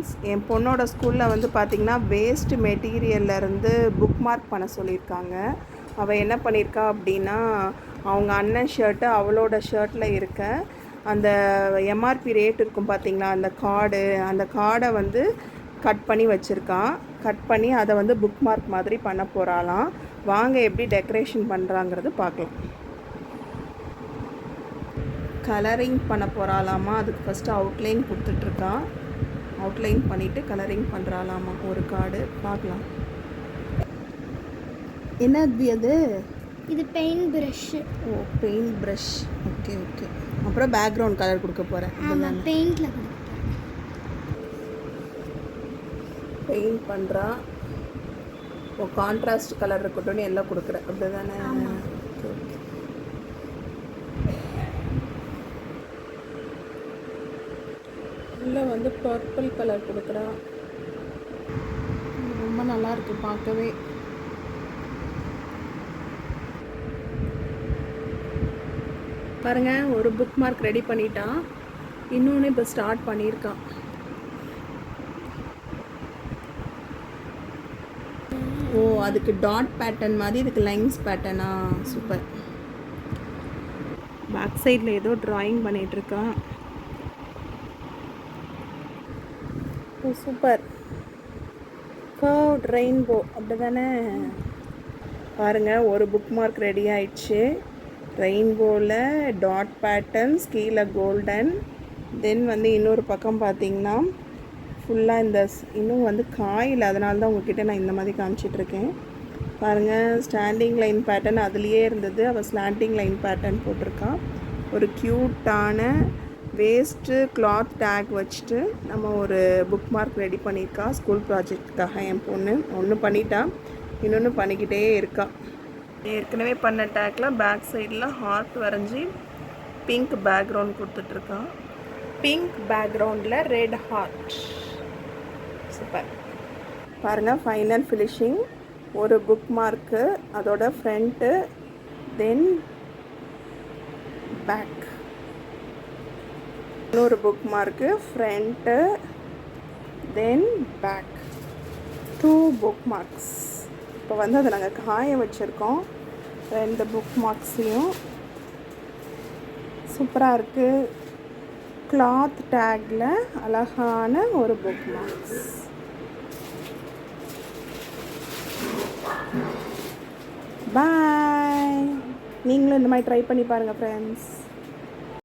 Friends, என் பொண்ணோட ஸ்கூலில் வந்து பார்த்திங்கன்னா வேஸ்ட் மெட்டீரியல்லேருந்து புக் மார்க் பண்ண சொல்லியிருக்காங்க. அவள் என்ன பண்ணியிருக்கா அப்படின்னா, அவங்க அண்ணன் ஷர்ட்டு அவளோட ஷர்ட்டில் இருக்க அந்த எம்ஆர்பி ரேட் இருக்கும் பார்த்திங்களா, அந்த கார்டை வந்து கட் பண்ணி வச்சுருக்கான். கட் பண்ணி அதை வந்து புக் மார்க் மாதிரி பண்ண போகிறாளாம். வாங்க எப்படி டெக்கரேஷன் பண்ணுறாங்கிறது பார்க்கலாம். கலரிங் பண்ண போகிறாளாமா. அதுக்கு ஃபஸ்ட்டு அவுட்லைன் கொடுத்துட்ருக்கான். அவுட்லைன் பண்ணிவிட்டு கலரிங் பண்ணுறாளாமா ஒரு கார்டு. பார்க்கலாம். என்ன அது? இது பெயிண்ட் ப்ரஷ்ஷு. ஓ, பெயிண்ட் ப்ரஷ். Okay okay. அப்புறம் பேக்ரவுண்ட் கலர் கொடுக்க போகிறேன். ஆமாம், பெயிண்டில் கொடுக்க பெயிண்ட் பண்ணுறா. ஓ, கான்ட்ராஸ்ட் கலர் இருக்கட்டும்னு எல்லாம் கொடுக்குறேன். அப்படி தானே? Okay okay. உள்ளே வந்து பர்பிள் கலர் கொடுக்குறா. ரொம்ப நல்லாயிருக்கு பார்க்கவே. பாருங்கள், ஒரு புக் மார்க் ரெடி பண்ணிட்டான். இன்னொன்று இப்போ ஸ்டார்ட் பண்ணியிருக்கான். ஓ, அதுக்கு டாட் பேட்டர்ன் மாதிரி, இதுக்கு லைன்ஸ் பேட்டர்னா? சூப்பர். பேக் சைடில் ஏதோ ட்ராயிங் பண்ணிகிட்ருக்கான். ஓ, சூப்பர். கர்வ்ட் ரெயின்போ, அப்படி தானே? பாருங்கள், ஒரு புக் மார்க் ரெடி ஆயிடுச்சு. ரெயின்போவில் டாட் பேட்டர்ன்ஸ், கீழே கோல்டன். தென் வந்து இன்னொரு பக்கம் பார்த்திங்கன்னா ஃபுல்லாக இந்த இன்னும் வந்து காயில், அதனால தான் உங்ககிட்ட நான் இந்த மாதிரி காமிச்சிட்ருக்கேன். பாருங்கள், ஸ்டாண்டிங் லைன் பேட்டர்ன் அதுலேயே இருந்தது. அவள் ஸ்லாண்டிங் லைன் பேட்டர்ன் போட்டிருக்கான். ஒரு க்யூட்டான வேஸ்ட்டு கிளாத் டேக் வச்சுட்டு நம்ம ஒரு புக் மார்க் ரெடி பண்ணியிருக்கா ஸ்கூல் ப்ராஜெக்டுக்காக. என் பொண்ணு ஒன்று பண்ணிட்டா, இன்னொன்று பண்ணிக்கிட்டே இருக்கா. ஏற்கனவே பண்ண டேக்கில் பேக் சைடில் ஹார்ட் வரைஞ்சி பிங்க் பேக்ரவுண்ட் கொடுத்துட்ருக்கா. பிங்க் பேக்ரவுண்டில் ரெட் ஹார்ட். சூப்பர். பாருங்கள், ஃபைனல் ஃபினிஷிங். ஒரு புக் மார்க்கு, அதோட ஃப்ரண்ட்டு, தென் பேக். இன்னொரு bookmark, front, then back. 2 bookmarks. இப்போ வந்து அதை நாங்கள் காய வச்சுருக்கோம், 2 புக் மார்க்ஸையும். சூப்பராக இருக்குது. கிளாத் டேக்கில் அழகான ஒரு புக் மார்க்ஸ். பாய். நீங்களும் இந்த மாதிரி ட்ரை பண்ணி பாருங்கள் ஃப்ரெண்ட்ஸ்.